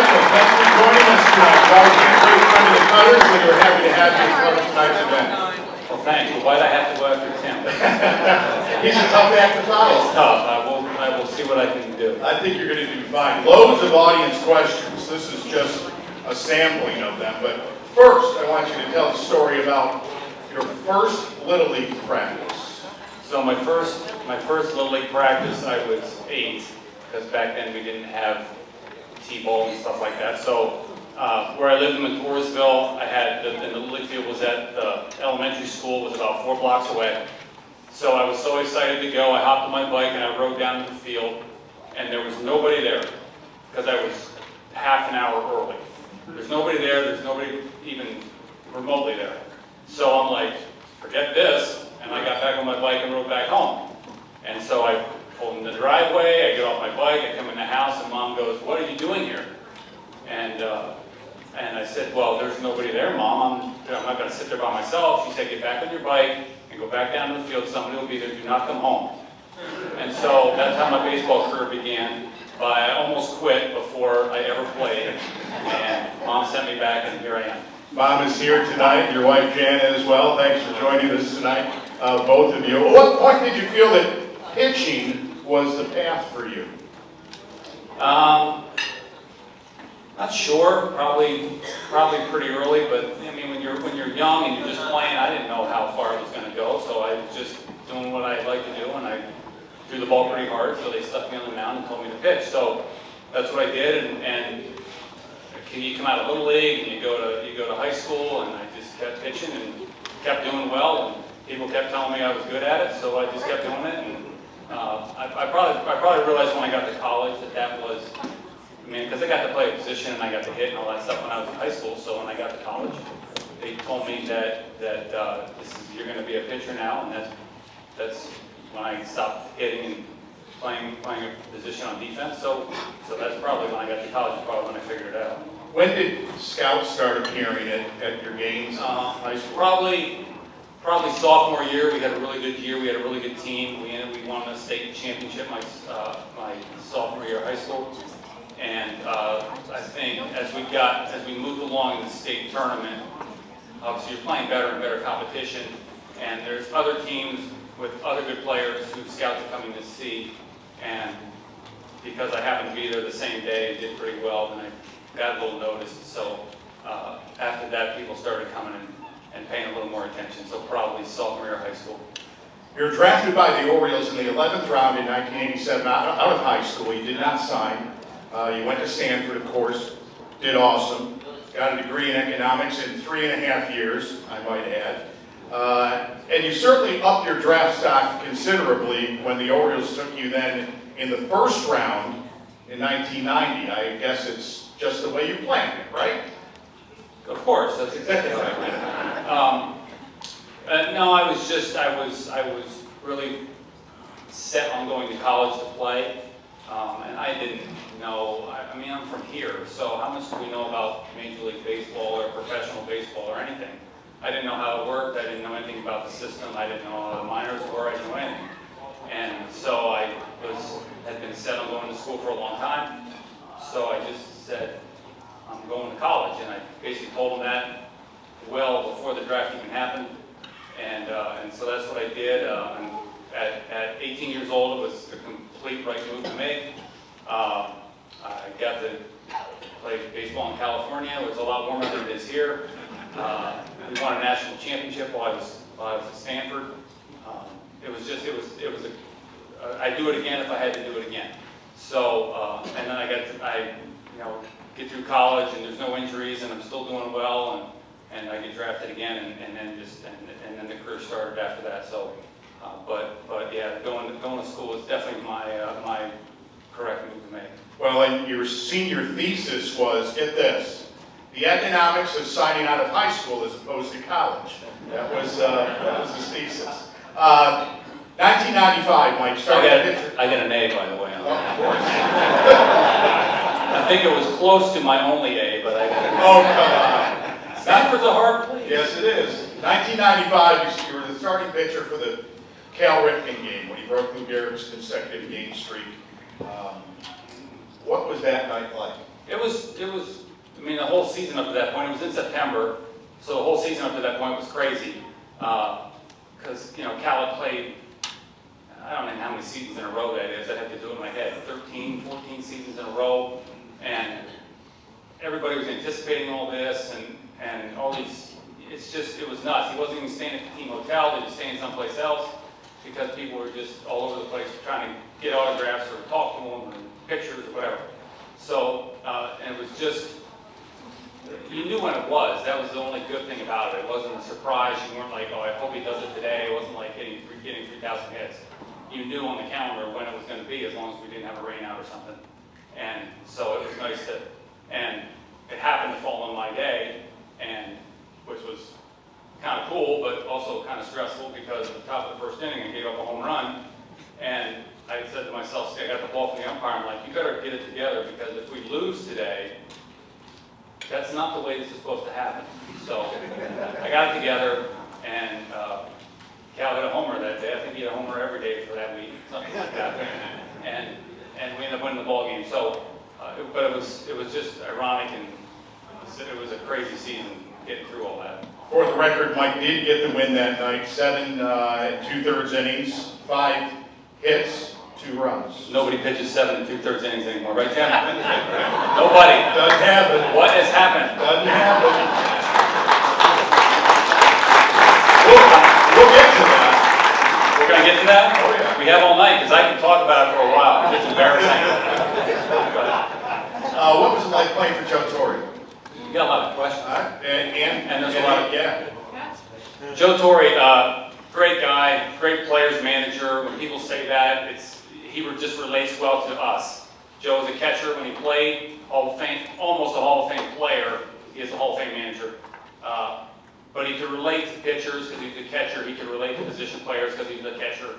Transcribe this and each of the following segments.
Michael, thanks for joining us tonight. You've always been a great friend of the Cutters, and we're happy to have you as part of tonight's event. Well, thank you. Why'd I have to go after Tim? He's a tough act to follow. It's tough. I will see what I can do. I think you're going to do fine. Loads of audience questions. This is just a sampling of them. But first, I want you to tell the story about your first Little League practice. So my first Little League practice, I was 8, because back then we didn't have T-ball and stuff like that. So where I lived in Toursville, I had the Little League field was at the elementary school, was about 4 blocks away. So I was so excited to go. I hopped on my bike and I rode down to the field, and there was nobody there because I was half an hour early. There's nobody there. There's nobody even remotely there. So I'm like, forget this, and I got back on my bike and rode back home. And so I pulled in the driveway. I get off my bike. I come in the house, and Mom goes, "What are you doing here?" And I said, "Well, there's nobody there, Mom. I'm not going to sit there by myself." She said, "Get back on your bike and go back down to the field. Somebody will be there. Do not come home." And so that's how my baseball career began. I almost quit before I ever played, and Mom sent me back, and here I am. Mom is here tonight. Your wife, Jana, as well. Thanks for joining us tonight, both of you. At what point did you feel that pitching was the path for you? Not sure. Probably pretty early. But I mean, when you're young and you're just playing, I didn't know how far it was going to go. So I was just doing what I like to do, and I threw the ball pretty hard. So they stuck me on the mound and told me to pitch. So that's what I did. And you come out of Little League and you go to high school, and I just kept pitching and kept doing well. And people kept telling me I was good at it, so I just kept doing it. And I probably realized when I got to college that was. I mean, because I got to play a position and I got to hit and all that stuff when I was in high school. So when I got to college, they told me that you're going to be a pitcher now, and that's when I stopped hitting and playing a position on defense. So that's probably when I got to college. Probably when I figured it out. When did scouts start appearing at your games? High school? Probably sophomore year. We had a really good year. We had a really good team. We won the state championship my sophomore year of high school. And I think as we moved along in the state tournament, obviously you're playing better and better competition, and there's other teams with other good players who scouts are coming to see, and because I happened to be there the same day and did pretty well, then I got a little notice. So after that, people started coming and paying a little more attention, so probably sophomore year of high school. You were drafted by the Orioles in the 11th round in 1987 out of high school. You did not sign. You went to Stanford, of course, did awesome. Got a degree in economics in 3.5 years, I might add. And you certainly upped your draft stock considerably when the Orioles took you then in the first round in 1990. I guess it's just the way you planned it, right? Of course, that's exactly how I planned it. No, I was really set on going to college to play. And I didn't know, I mean, I'm from here, so how much do we know about Major League Baseball or professional baseball or anything? I didn't know how it worked. I didn't know anything about the system. I didn't know how the minors were. I didn't know anything. And so I had been set on going to school for a long time. So I just said, I'm going to college. And I basically told them that well before the draft even happened. And so that's what I did. And at 18 years old, it was the complete right move to make. I got to play baseball in California. It was a lot warmer than it is here. We won a national championship while I was at Stanford. I'd do it again if I had to do it again. So, and then I get through college, and there's no injuries, and I'm still doing well, and I get drafted again, and then the career started after that. So. But yeah, going to school is definitely my correct move to make. Well, and your senior thesis was, get this, the economics of signing out of high school as opposed to college. That was his thesis. 1995, Mike. I got an A, by the way. On that. Of course. I think it was close to my only A, but I got an A. Oh, come on. Stanford's a hard place. Yes, it is. 1995, you were the starting pitcher for the Cal Ripken game when he broke Lou Gehrig's consecutive game streak. What was that night like? It was, I mean, the whole season up to that point, it was in September, so the whole season up to that point was crazy. Because, you know, Cal had played, I don't know how many seasons in a row that is, I'd have to do it in my head, 13, 14 seasons in a row, and everybody was anticipating all this, and all these, it was nuts. He wasn't even staying at the team hotel, he was staying someplace else, because people were just all over the place trying to get autographs or talk to him, and pictures or whatever. So, and it was just, you knew when it was. That was the only good thing about it. It wasn't a surprise. You weren't like, oh, I hope he does it today. It wasn't like getting 3,000 hits. You knew on the calendar when it was going to be, as long as we didn't have a rain out or something. And so it was nice to, and it happened to fall on my day, and which was kind of cool, but also kind of stressful because at the top of the first inning, I gave up a home run, and I said to myself, I got the ball from the umpire, I'm like, you better get it together, because if we lose today, that's not the way this is supposed to happen. So I got it together, and Cal hit a homer that day. I think he hit a homer every day for that week, something like that. And we ended up winning the ball game. So, but it was just ironic, and it was a crazy season getting through all that. For the record, Mike did get the win that night. 7 2/3 innings, 5 hits, 2 runs. Nobody pitches 7 2/3 innings anymore, right, Tim? Nobody. Doesn't happen. What has happened? Doesn't happen. We'll get to that. We're going to get to that? Oh, yeah. We have all night, because I can talk about it for a while. It's embarrassing. What was it like playing for Joe Torre? You got a lot of questions. And there's a lot of, yeah. Joe Torre, great guy, great players manager. When people say that, he just relates well to us. Joe was a catcher when he played, Hall of Fame, almost a Hall of Fame player. He is a Hall of Fame manager. But he could relate to pitchers because he's a catcher. He could relate to position players because he's a catcher.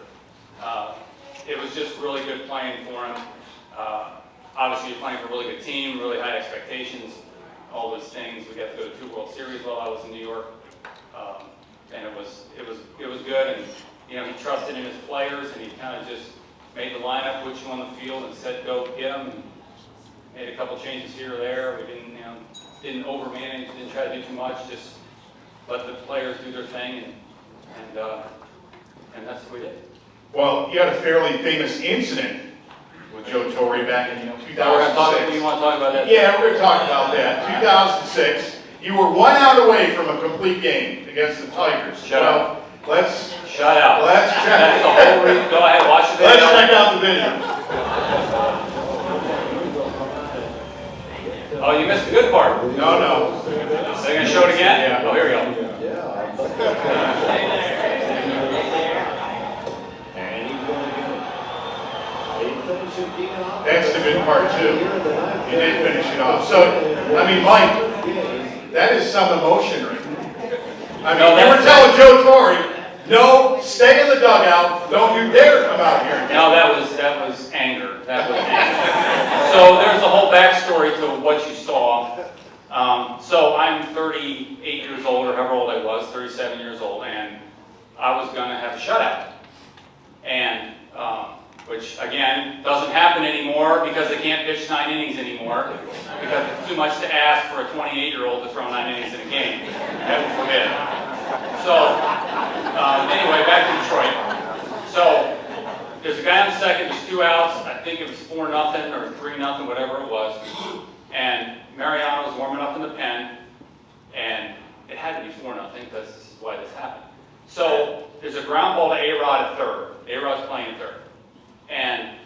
It was just really good playing for him. Obviously, you're playing for a really good team, really high expectations, all those things. We got to go to 2 World Series while I was in New York, and it was good. And you know, he trusted in his players, and he kind of just made the lineup, put you on the field, and said, "Go get them." And made a couple changes here or there. We didn't overmanage, didn't try to do too much. Just let the players do their thing, and that's what we did. Well, you had a fairly famous incident with Joe Torre back in 2006. You want to talk about that? Yeah, we're going to talk about that. 2006. You were 1 out away from a complete game against the Tigers. Shut up. Shut out. Let's check. That's the whole reason. Go ahead, watch the video. Let's check out the video. Oh, you missed the good part. No. So they're going to show it again? Yeah. Oh, here we go. That's the good part, too. You did finish it off. So, I mean, Mike, that is some emotion right there. I mean, you were telling Joe Torre, no, stay in the dugout. Don't you dare come out here. No, that was anger. That was anger. So there's a whole backstory to what you saw. So I'm 38 years old, or however old I was, 37 years old, and I was going to have a shutout. And which, again, doesn't happen anymore because they can't pitch 9 innings anymore, because it's too much to ask for a 28-year-old to throw 9 innings in a game. Heaven forbid. So, anyway, back to Detroit. So, there's a guy on second, there's 2 outs. I think it was 4-0 or 3-0, whatever it was. And Mariano was warming up in the pen, and it had to be 4-0 because this is why this happened. So, there's a ground ball to A-Rod at third. A-Rod's playing at third. And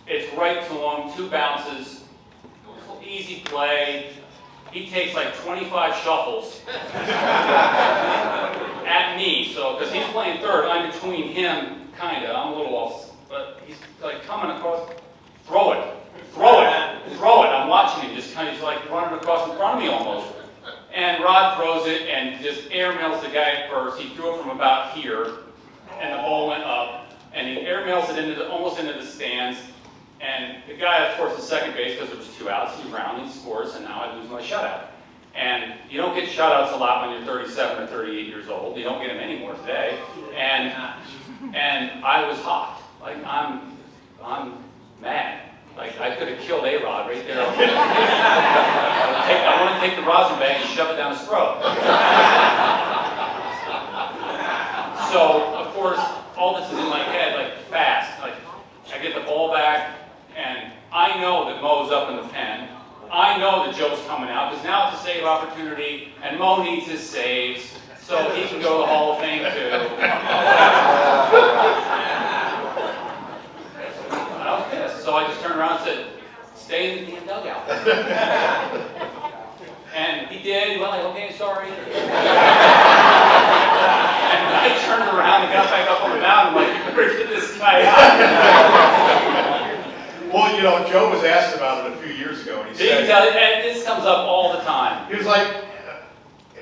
it's right to him, 2 bounces, easy play. He takes like 25 shuffles at me, so because he's playing third, I'm between him, kinda. I'm a little off, but he's like coming across. Throw it. I'm watching him, just kind of like running across in front of me almost. And Rod throws it and just airmails the guy at first. He threw it from about here, and the ball went up. And he airmails it almost into the stands. And the guy, of course, is second base because there was 2 outs. He's round, he scores, and now I lose my shutout. And you don't get shutouts a lot when you're 37 or 38 years old. You don't get them anymore today. And I was hot. Like I'm mad. Like, I could have killed A-Rod right there. I want to take the rosin bag and shove it down his throat. So, of course, all this is in my head, like, fast. Like, I get the ball back, and I know that Mo's up in the pen. I know that Joe's coming out, because now it's a save opportunity, and Mo needs his saves, so he can go to the Hall of Fame, too. I was pissed, so I just turned around and said, stay in the damn dugout. And he did. He went like, okay, sorry. And I turned around and got back up on the mound. I'm like, where'd you get this guy out? Well, you know, Joe was asked about it a few years ago, and he said, And this comes up all the time. he was like,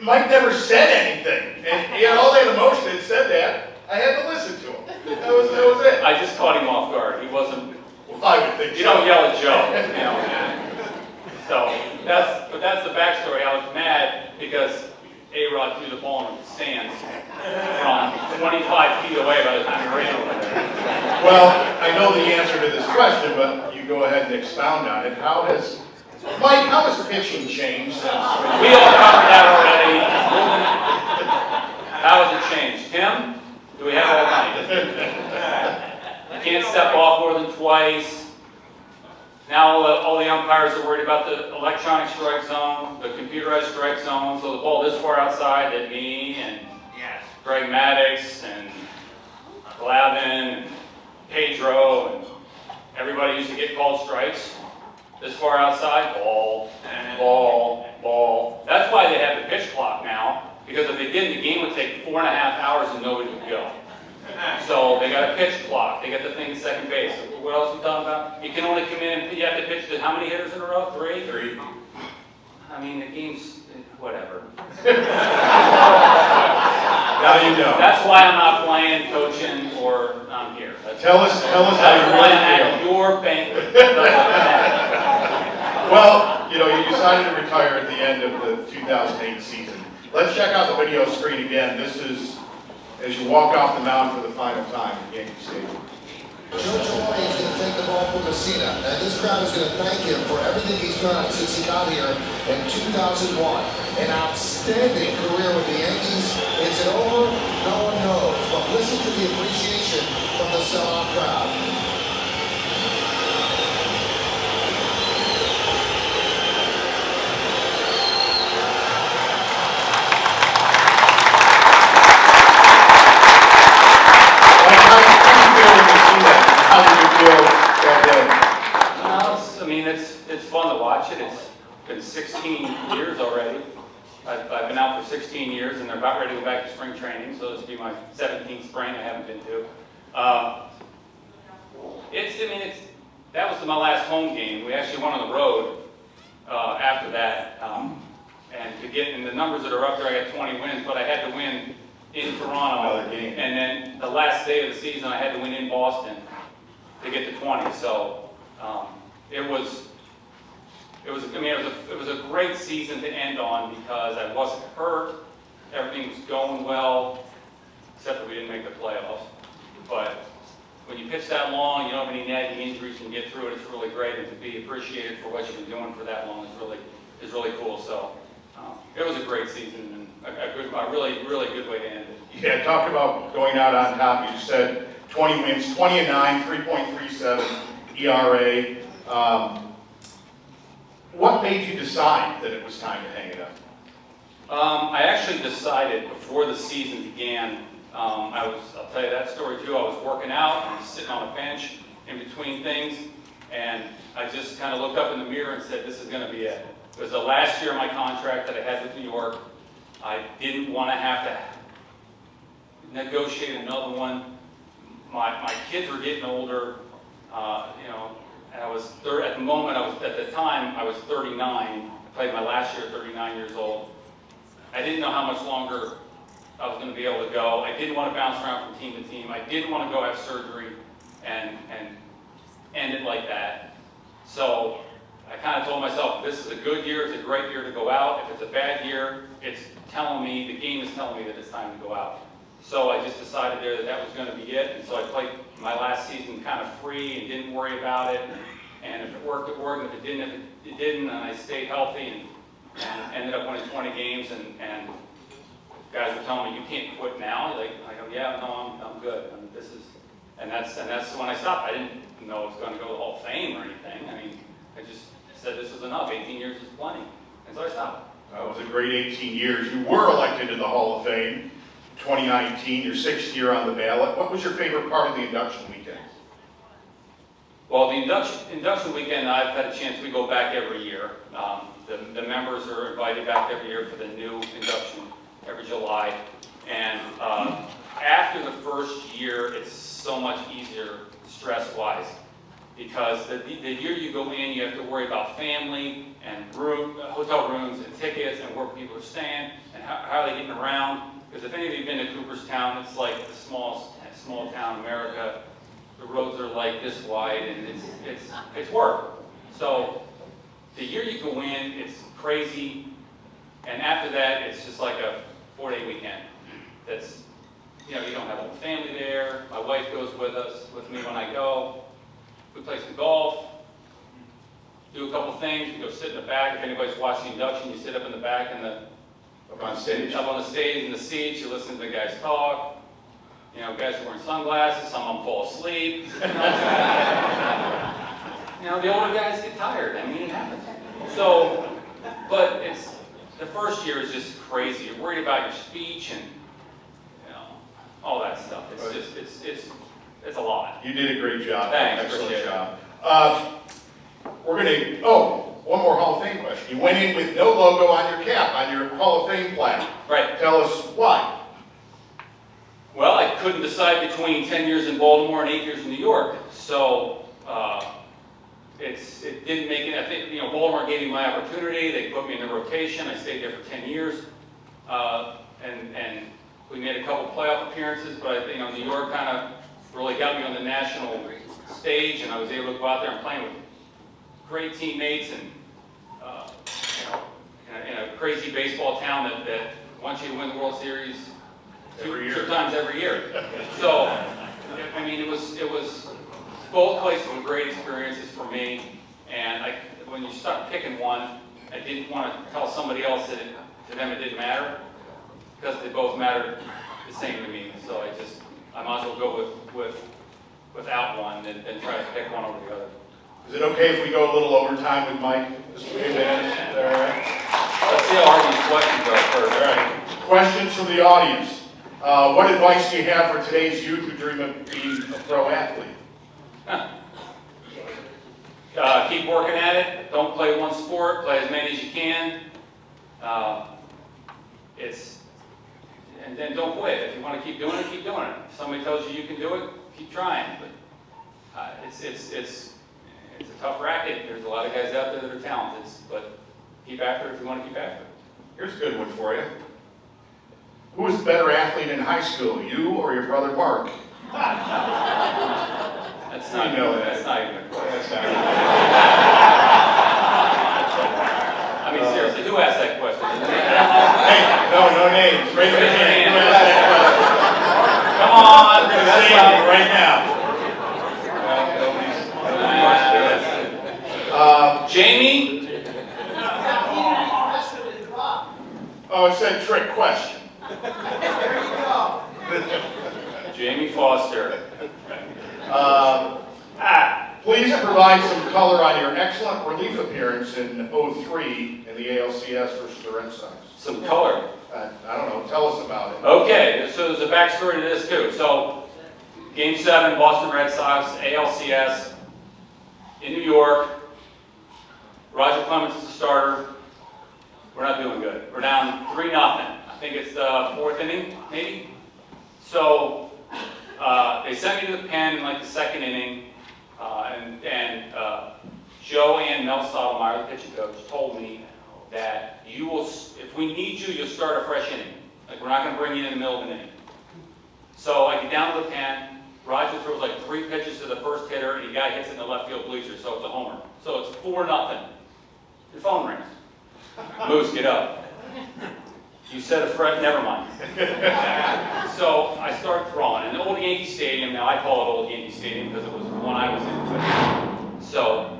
Mike never said anything, and he had all that emotion and said that. I had to listen to him. That was it. I just caught him off guard. He wasn't. Well, I would think You so. don't yell at Joe, you know. So that's the backstory. I was mad because A-Rod threw the ball in the stands from 25 feet away by the time he ran over there. Well, I know the answer to this question, but you go ahead and expound on it. Mike, how has pitching changed since? We all covered that already. How has it changed? Tim, do we have all night? You can't step off more than twice. Now all the umpires are worried about the electronic strike zone, the computerized strike zone, so the ball this far outside that me and Greg Maddox and Glavin and Pedro and everybody used to get called strikes. This far outside, ball, ball, ball. That's why they have the pitch clock now, because if they didn't, the game would take 4.5 hours and nobody would go. So they got a pitch clock. They got the thing at second base. What else are we talking about? You can only come in and you have to pitch to how many hitters in a row? Three? Three. I mean, the game's whatever. Now you know. That's why I'm not playing, coaching, or I'm here. Tell us how you That's why I'm really at your banquet. Well, you know, you decided to retire at the end of the 2008 season. Let's check out the video screen again. This is as you walk off the mound for the final time at Yankee Stadium. Joe Girardi is going to take the ball from Mussina, and this crowd is going to thank him for everything he's done since he got here in 2001. An outstanding career with the Yankees. Is it over? No one knows. But listen to the appreciation from the sellout crowd. How did you feel that day? I mean, it's fun to watch it. It's been 16 years already. I've been out for 16 years, and they're about ready to go back to spring training, so this will be my 17th spring I haven't been to. That was my last home game. We actually went on the road after that, and to get in the numbers that are up there, I got 20 wins, but I had to win in Toronto, Another game. and then the last day of the season, I had to win in Boston to get to 20. So it was a great season to end on because I wasn't hurt. Everything was going well, except that we didn't make the playoffs. But when you pitch that long, you don't have any nagging injuries, you can get through it. It's really great, and to be appreciated for what you've been doing for that long is really cool. So it was a great season and a really good way to end it. Yeah, talk about going out on top. You said 20 wins, 20-9, 3.37 ERA. What made you decide that it was time to hang it up? I actually decided before the season began. I'll tell you that story too. I was working out and sitting on a bench in between things, and I just kind of looked up in the mirror and said, "This is going to be it." It was the last year of my contract that I had with New York. I didn't want to have to negotiate another one. My kids were getting older, and I was at the time I was 39. I played my last year at 39 years old. I didn't know how much longer I was going to be able to go. I didn't want to bounce around from team to team. I didn't want to go have surgery and end it like that. So I kind of told myself, this is a good year, it's a great year to go out. If it's a bad year, it's telling me, the game is telling me that it's time to go out. So I just decided there that was going to be it. And so I played my last season kind of free and didn't worry about it. And if it worked, it worked. If it didn't, and I stayed healthy and ended up winning 20 games. And guys were telling me, you can't quit now. Like, I go, yeah, no, I'm good. And that's when I stopped. I didn't know it was going to go to the Hall of Fame or anything. I mean, I just said this was enough. 18 years is plenty. And so I stopped. That was a great 18 years. You were elected to the Hall of Fame 2019, your 6th year on the ballot. What was your favorite part of the induction weekend? Well, the induction weekend, I've had a chance. We go back every year. The members are invited back every year for the new induction every July. And after the first year, it's so much easier stress-wise, because the year you go in, you have to worry about family and hotel rooms and tickets and where people are staying and how are they getting around. Because if any of you have been to Cooperstown, it's like the small town America. The roads are like this wide, and it's work. So the year you go in, it's crazy, and after that, it's just like a 4-day weekend. That's, you don't have all the family there. My wife goes with me when I go. We play some golf, do a couple things. We go sit in the back. If anybody's watching the induction, you sit up in the back Up on stage? Up on the stage in the seats. You listen to the guys talk. Guys are wearing sunglasses. Some of them fall asleep. The older guys get tired. I mean, it happens. So, but the first year is just crazy. You're worried about your speech and all that stuff. It's a lot. You did a great job. Thanks. Excellent job. One more Hall of Fame question. You went in with no logo on your cap, on your Hall of Fame plaque. Right. Tell us why. Well, I couldn't decide between 10 years in Baltimore and 8 years in New York. So it didn't make it. I think Baltimore gave me my opportunity. They put me in the rotation. I stayed there for 10 years, and we made a couple playoff appearances. But I think New York kind of really got me on the national stage, and I was able to go out there and play with great teammates and in a crazy baseball town that wants you to win the World Series two times every year. So, I mean, it was both places were great experiences for me. And when you start picking one, I didn't want to tell somebody else that to them it didn't matter, because they both mattered the same to me. So I might as well go without one than try to pick one over the other. Is it okay if we go a little overtime with Mike? Just a few minutes. All right. Let's see how hard these questions are first. All right. Questions from the audience. What advice do you have for today's youth who dream of being a pro athlete? Keep working at it. Don't play one sport. Play as many as you can. And then don't quit. If you want to keep doing it, keep doing it. If somebody tells you you can do it, keep trying. But it's a tough racket. There's a lot of guys out there that are talented, but keep after it if you want to keep after it. Here's a good one for you. Who was the better athlete in high school, you or your brother Mark? That's not even a question. I mean, seriously, who asked that question? Hey, no names. Raise your hand. Who asked that question? Come on, That's that's right now. Jamie? Oh, it said trick question. There you go. Jamie Foster. Please provide some color on your excellent relief appearance in '03 in the ALCS versus the Red Sox. Some color. I don't know. Tell us about it. Okay, so there's a backstory to this too. So, Game 7, Boston Red Sox, ALCS, in New York. Roger Clemens is the starter. We're not doing good. We're down 3-0. I think it's the 4th inning, maybe. So they sent me to the pen in like the 2nd inning, and Joe and Mel Stottlemyre, the pitching coach, told me that if we need you, you'll start a fresh inning. Like, we're not going to bring you in the middle of an inning. So I get down to the pen. Roger throws like 3 pitches to the first hitter, and the guy hits it in the left field bleacher, so it's a homer. So it's 4-0. Your phone rings. Moose, get up. You said a fresh, never mind. So I start throwing. In the old Yankee Stadium, now I call it Old Yankee Stadium because it was the one I was in. So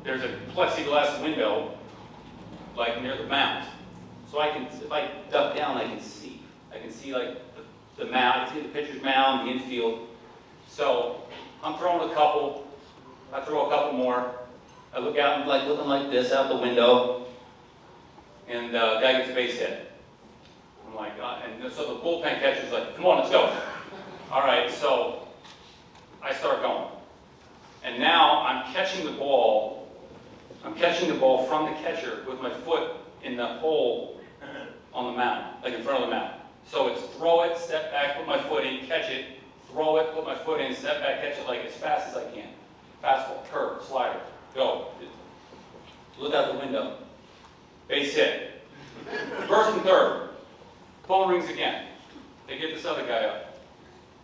there's a plexiglass window, like near the mound. So I can, if I duck down, I can see. I can see like the mound, I can see the pitcher's mound, the infield. So I'm throwing a couple, I throw a couple more. I look out and like looking like this out the window, and guy gets a base hit. I'm like, and so the bullpen catcher's like, come on, let's go. All right, so I start going. And now I'm catching the ball from the catcher with my foot in the hole on the mound, like in front of the mound. So it's throw it, step back, put my foot in, catch it, throw it, put my foot in, step back, catch it like as fast as I can. Fastball, curve, slider, go. Look out the window. Base hit. First and third. Phone rings again. They get this other guy up.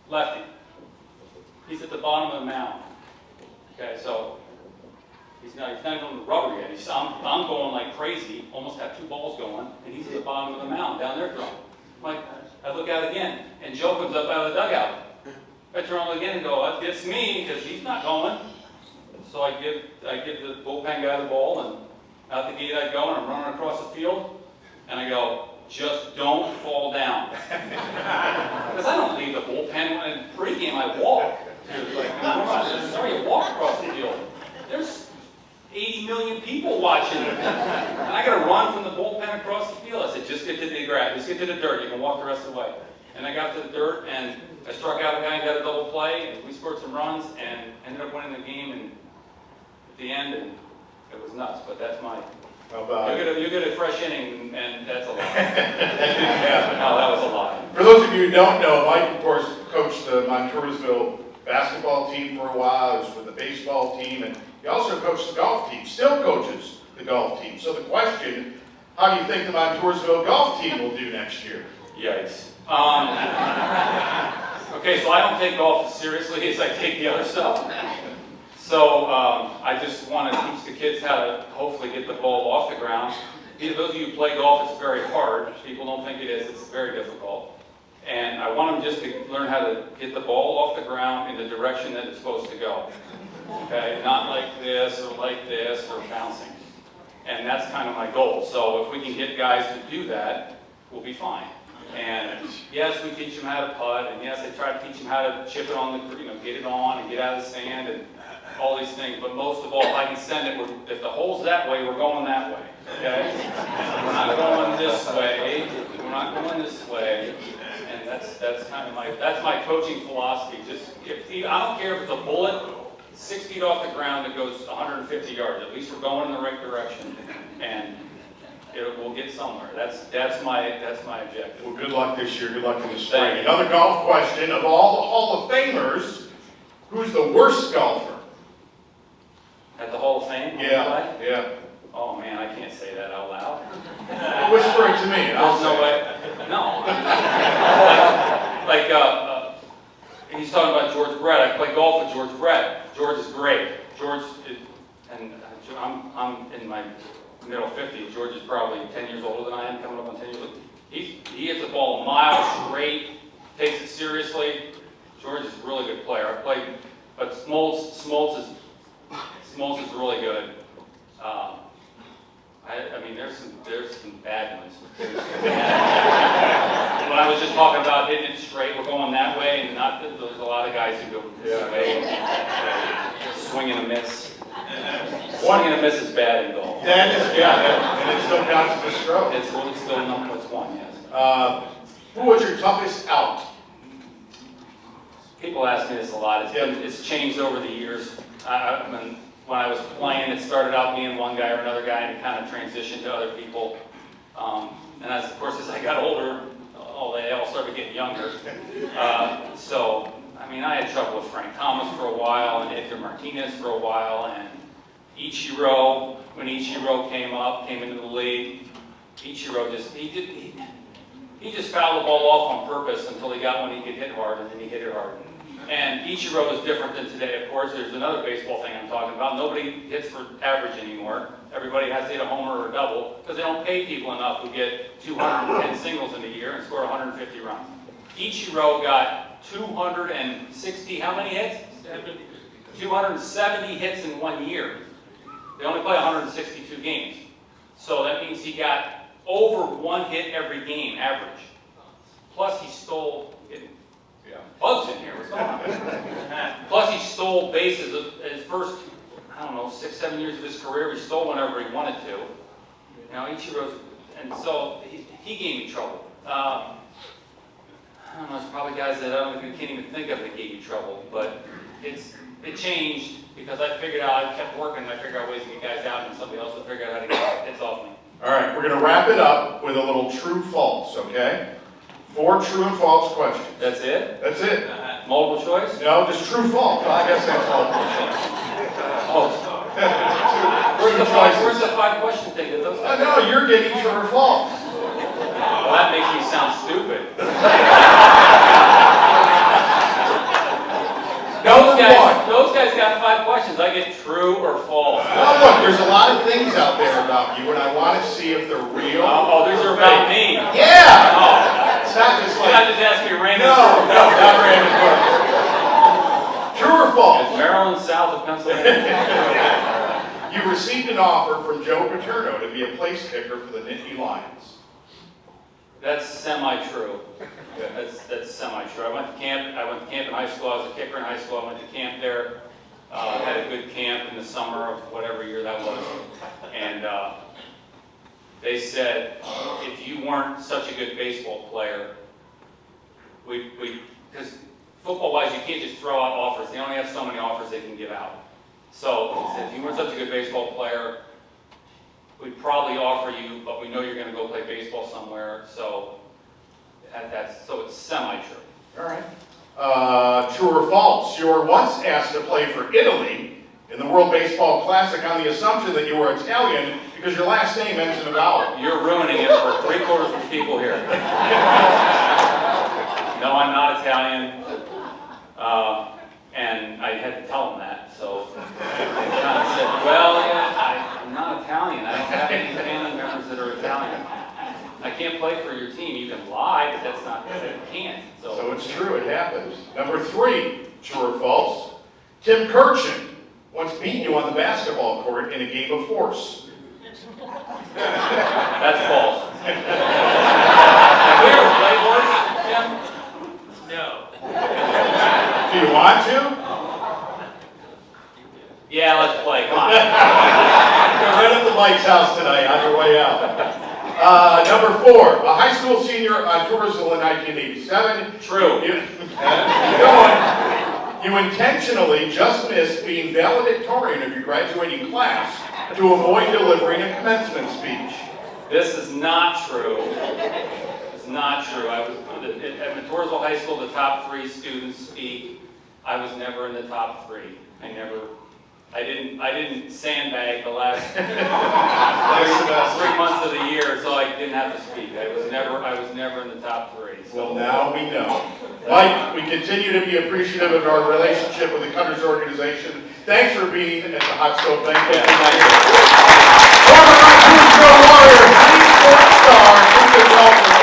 Lefty. He's at the bottom of the mound. Okay, so he's not even on the rubber yet. I'm going like crazy, almost have 2 balls going, and he's at the bottom of the mound down there throwing. Like, I look out again, and Joe comes up out of the dugout. I turn on again and go, it's me, because he's not going. So I give the bullpen guy the ball, and out the gate I go, and I'm running across the field, and I go, just don't fall down. Because I don't leave the bullpen when in pregame, I walk. Sorry, you walk across the field. There's 80 million people watching. And I got to run from the bullpen across the field. I said, just get to the grass, just get to the dirt. You can walk the rest of the way. And I got to the dirt, and I struck out a guy and got a double play, and we scored some runs, and ended up winning the game and at the end, and it was nuts. But that's my... You get a fresh inning, and that's a lot. No, that was a lot. For those of you who don't know, Mike, of course, coached the Montoursville basketball team for a while. He was with the baseball team, and he also coached the golf team. Still coaches the golf team. So the question: how do you think the Montoursville golf team will do next year? Yikes. Okay, so I don't take golf as seriously as I take the other stuff. So I just want to teach the kids how to hopefully get the ball off the ground. Those of you who play golf, it's very hard. People don't think it is. It's very difficult. And I want them just to learn how to get the ball off the ground in the direction that it's supposed to go. Okay, not like this or bouncing. And that's kind of my goal. So if we can get guys to do that, we'll be fine. And yes, we teach them how to putt, and yes, I try to teach them how to chip it on the, get it on and get out of the sand and all these things. But most of all, if I can send it, if the hole's that way, we're going that way. Okay? We're not going this way. We're not going this way. And that's kind of my coaching philosophy. I don't care if it's a bullet 6 feet off the ground that goes 150 yards. At least we're going in the right direction, and we'll get somewhere. That's my objective. Well, good luck this year. Good luck in the spring. Another golf question: of all the Hall of Famers, who's the worst golfer? At the Hall of Fame? Yeah. Oh man, I can't say that out loud. Whisper it to me. There's no way. No. He's talking about George Brett. I play golf with George Brett. George is great. I'm in my middle 50s. George is probably 10 years older than I am, coming up on 10 years. He hits the ball a mile straight, takes it seriously. George is a really good player. I played, but Smoltz is really good. I mean, there's some bad ones. When I was just talking about hitting it straight, we're going that way, and not that there's a lot of guys who go this way. Swing and a miss. Swing and a miss is bad in golf. And it still counts as a stroke. It's still number one, yes. Who was your toughest out? People ask me this a lot. It's changed over the years. When I was playing, it started out being one guy or another guy, and it kind of transitioned to other people. And as I got older, they all started getting younger. So, I mean, I had trouble with Frank Thomas for a while, and Edgar Martinez for a while, and Ichiro, when Ichiro came into the league, Ichiro he just fouled the ball off on purpose until he got one he could hit hard, and then he hit it hard. And Ichiro is different than today, of course. There's another baseball thing I'm talking about. Nobody hits for average anymore. Everybody has to hit a homer or a double because they don't pay people enough who get 210 singles in a year and score 150 runs. Ichiro got 260, how many hits? 270 hits in 1 year. They only play 162 games. So that means he got over 1 hit every game, average. Plus he stole, bugs in here, what's going on? Plus he stole bases his first, I don't know, 6, 7 years of his career. He stole whenever he wanted to. You know, Ichiro's, and so he gave me trouble. I don't know, there's probably guys that I can't even think of that gave you trouble, but it changed because I figured out, I kept working, and I figured out ways to get guys out, and somebody else would figure out how to get hits off me. All right, we're going to wrap it up with a little true-false, okay? 4 true and false questions. That's it? That's it. Multiple choice? No, just true-false. Well, I guess that's multiple choice. Oh. Where's the 5-question thing that those guys? No, you're getting true or false. Well, that makes me sound stupid. Those guys got 5 questions. I get true or false. Well, look, there's a lot of things out there about you, and I want to see if they're real. Oh, these are about me. Yeah! Oh. It's not just like... You're not just asking me random. No, not random. True or false? It's Maryland, south of Pennsylvania. You received an offer from Joe Paterno to be a place kicker for the Nittany Lions. That's semi-true. That's semi-true. I went to camp in high school. I was a kicker in high school. I went to camp there. Had a good camp in the summer of whatever year that was. And they said, if you weren't such a good baseball player, because football-wise, you can't just throw out offers. They only have so many offers they can give out. So they said, if you weren't such a good baseball player, we'd probably offer you, but we know you're going to go play baseball somewhere. So it's semi-true. All right. True or false? You were once asked to play for Italy in the World Baseball Classic on the assumption that you were Italian because your last name ends in a vowel. You're ruining it for 3/4 of the people here. No, I'm not Italian. And I had to tell them that. So they kind of said, well, yeah, I'm not Italian. I don't have any family members that are Italian. I can't play for your team. You can lie, but that's not, you can't. So it's true, it happens. Number 3, true or false? Tim Kirchin once beat you on the basketball court in a game of force. That's false. Have we ever played horse, Tim? No. Do you want to? Yeah, let's play. Come on. You're right at the Mike's house tonight on your way out. Number 4, a high school senior on tourism in 1987. True. You intentionally just missed being valedictorian of your graduating class to avoid delivering a commencement speech. This is not true. It's not true. I was at Matoursville High School. The top 3 students speak. I was never in the top 3. I didn't sandbag the last 3 months of the year, so I didn't have to speak. I was never in the top 3. So. Well, now we know. Mike, we continue to be appreciative of our relationship with the Cutters organization. Thanks for being at the Hot Stove Banquet tonight. Former Warrior, sports star, Mr. Welker.